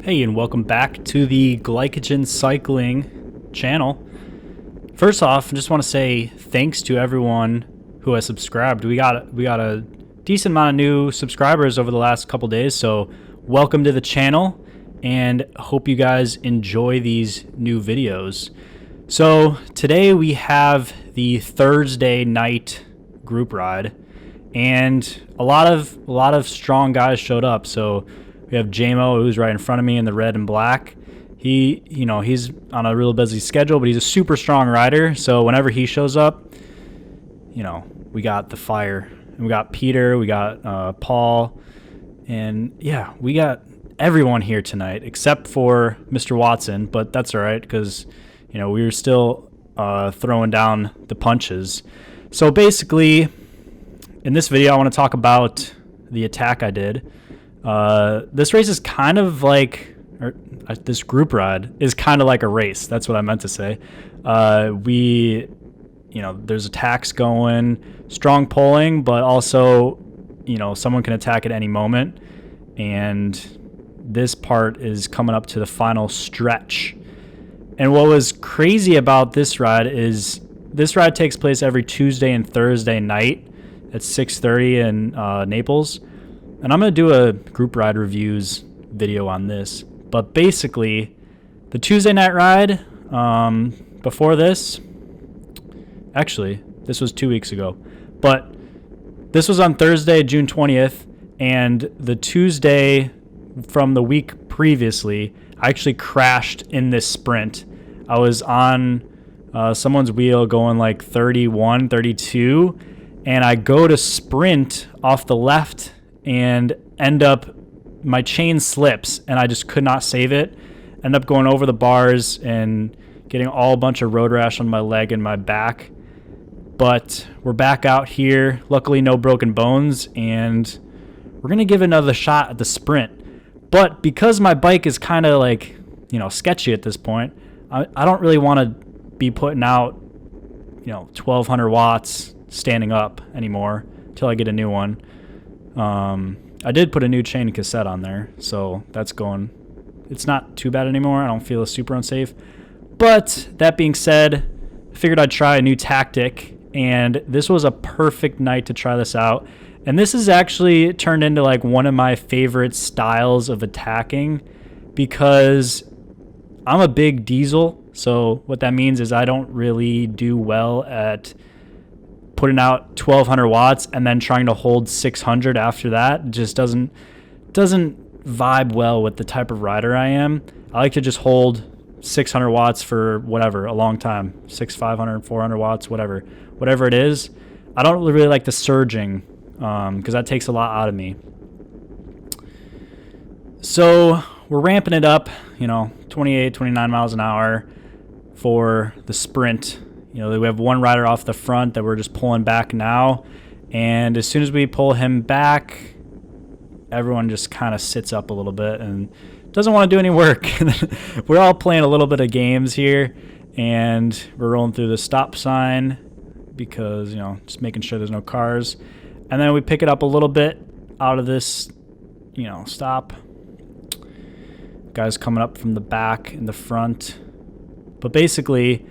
Hey, and welcome back to the Glycogen Cycling channel. First off, I just want to say thanks to everyone who has subscribed. We got a decent amount of new subscribers over the last couple days, so welcome to the channel, and hope you guys enjoy these new videos. So today we have the Thursday night group ride, and a lot of strong guys showed up. So we have JMO, who's right in front of me in the red and black. He's on a real busy schedule, but he's a super strong rider. So whenever he shows up, we got the fire. And we got Peter, we got Paul, and yeah, we got everyone here tonight except for Mr. Watson, but that's all right because, we were still throwing down the punches. So basically, in this video, I want to talk about the attack I did. This race is kind of like, this group ride is kind of like a race. That's what I meant to say. There's attacks going, strong pulling, but also, someone can attack at any moment. And this part is coming up to the final stretch. And what was crazy about this ride is this ride takes place every Tuesday and Thursday night at 6:30 in Naples. And I'm going to do a group ride reviews video on this. But basically, the Tuesday night ride, before this, actually, this was 2 weeks ago. But this was on Thursday, June 20th. And the Tuesday from the week previously, I actually crashed in this sprint. I was on someone's wheel going like 31, 32. And I go to sprint off the left and end up, my chain slips and I just could not save it. End up going over the bars and getting a bunch of road rash on my leg and my back. But we're back out here. Luckily, no broken bones, and we're going to give another shot at the sprint. But because my bike is kind of like, sketchy at this point, I don't really want to be putting out, 1,200 watts standing up anymore until I get a new one. I did put a new chain cassette on there, so that's going. It's not too bad anymore. I don't feel super unsafe. But that being said, I figured I'd try a new tactic, and this was a perfect night to try this out. And this has actually turned into like one of my favorite styles of attacking because I'm a big diesel. So what that means is I don't really do well at putting out 1,200 watts and then trying to hold 600 after that. It just doesn't vibe well with the type of rider I am. I like to just hold 600 watts for whatever, a long time, 500, 400 watts, whatever it is. I don't really like the surging because that takes a lot out of me. So we're ramping it up, 28, 29 miles an hour for the sprint. We have one rider off the front that we're just pulling back now. And as soon as we pull him back, everyone just kind of sits up a little bit and doesn't want to do any work. We're all playing a little bit of games here, and we're rolling through the stop sign because, just making sure there's no cars. And then we pick it up a little bit out of this, stop. Guys coming up from the back and the front. But basically,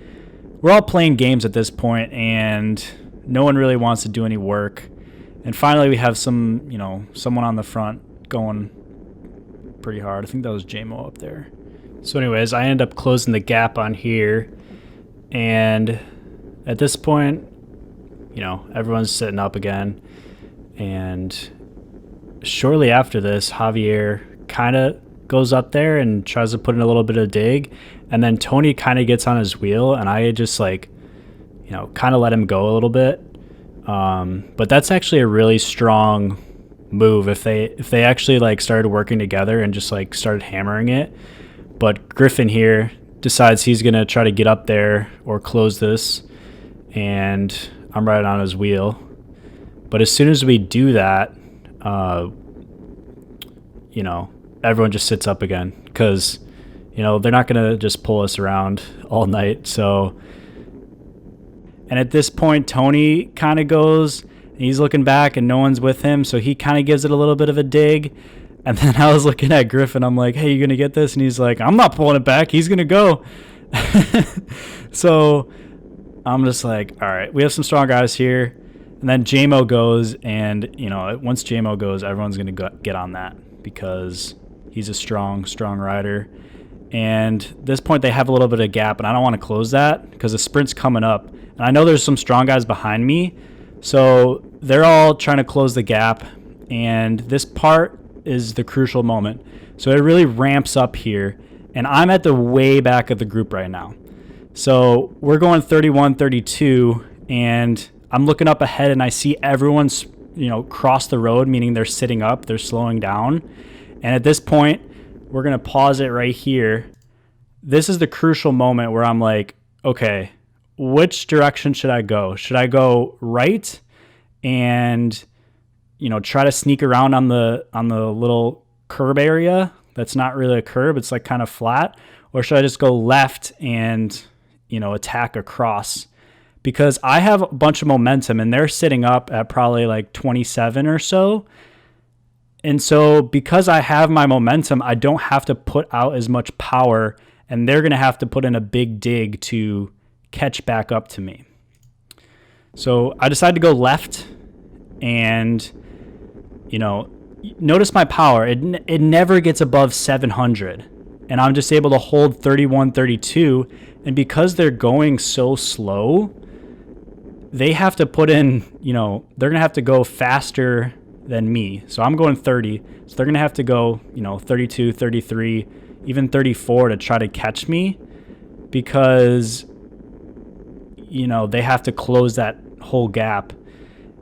we're all playing games at this point, and no one really wants to do any work. And finally, we have someone on the front going pretty hard. I think that was JMO up there. So anyways, I end up closing the gap on here. And at this point, everyone's sitting up again. And shortly after this, Javier kind of goes up there and tries to put in a little bit of dig. And then Tony kind of gets on his wheel, and I just kind of let him go a little bit. But that's actually a really strong move if they actually started working together and just started hammering it. But Griffin here decides he's going to try to get up there or close this, and I'm right on his wheel. But as soon as we do that, everyone just sits up again because they're not going to just pull us around all night. So, and at this point, Tony kind of goes, and he's looking back and no one's with him. So he kind of gives it a little bit of a dig. And then I was looking at Griffin. I'm like, hey, you going to get this? And he's like, I'm not pulling it back. He's going to go. So I'm just like, all right, we have some strong guys here. And then JMO goes, and, you know, once JMO goes, everyone's going to get on that because he's a strong rider. And at this point, they have a little bit of gap, and I don't want to close that because the sprint's coming up. And I know there's some strong guys behind me, so they're all trying to close the gap. And this part is the crucial moment. So it really ramps up here, and I'm at the way back of the group right now. So we're going 31, 32, and I'm looking up ahead, and I see everyone's, you know, cross the road, meaning they're sitting up, they're slowing down. And at this point, we're going to pause it right here. This is the crucial moment where I'm like, okay, which direction should I go? Should I go right and, you know, try to sneak around on the little curb area that's not really a curb, it's like kind of flat? Or should I just go left and, you know, attack across? Because I have a bunch of momentum and they're sitting up at probably like 27 or so. And so because I have my momentum, I don't have to put out as much power, and they're going to have to put in a big dig to catch back up to me. So I decided to go left, and, you know, notice my power. It never gets above 700, and I'm just able to hold 31, 32. And because they're going so slow, they have to put in, you know, they're going to have to go faster than me. So I'm going 30. So they're going to have to go, you know, 32, 33, even 34 to try to catch me, because, you know, they have to close that whole gap.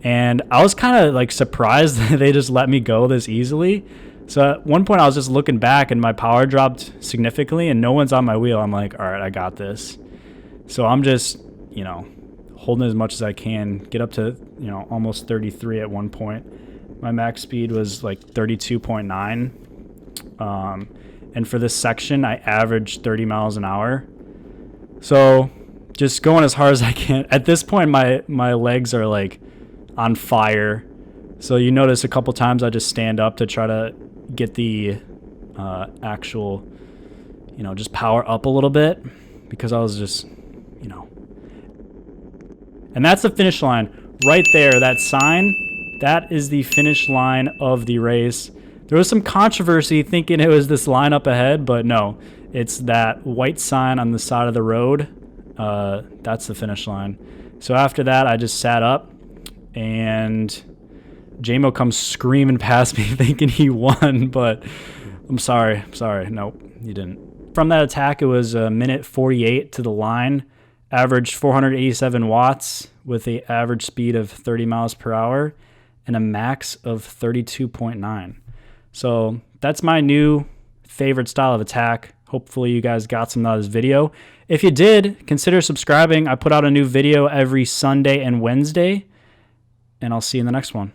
And I was kind of like surprised that they just let me go this easily. So at one point I was just looking back and my power dropped significantly and no one's on my wheel. I'm like, all right, I got this. So I'm just, you know, holding as much as I can, get up to, you know, almost 33 at one point. My max speed was like 32.9. And for this section, I averaged 30 miles an hour. So just going as hard as I can. At this point, my legs are like on fire. So you notice a couple times I just stand up to try to get the actual, you know, just power up a little bit, because I was just, you know. And that's the finish line right there, that sign. That is the finish line of the race. There was some controversy thinking it was this line up ahead, but no, it's that white sign on the side of the road. That's the finish line. So after that, I just sat up, and JMO comes screaming past me thinking he won, but I'm sorry. Nope, you didn't. From that attack, it was a minute 48 to the line, averaged 487 watts with an average speed of 30 miles per hour and a max of 32.9. So that's my new favorite style of attack. Hopefully you guys got some out of this video. If you did, consider subscribing. I put out a new video every Sunday and Wednesday, and I'll see you in the next one.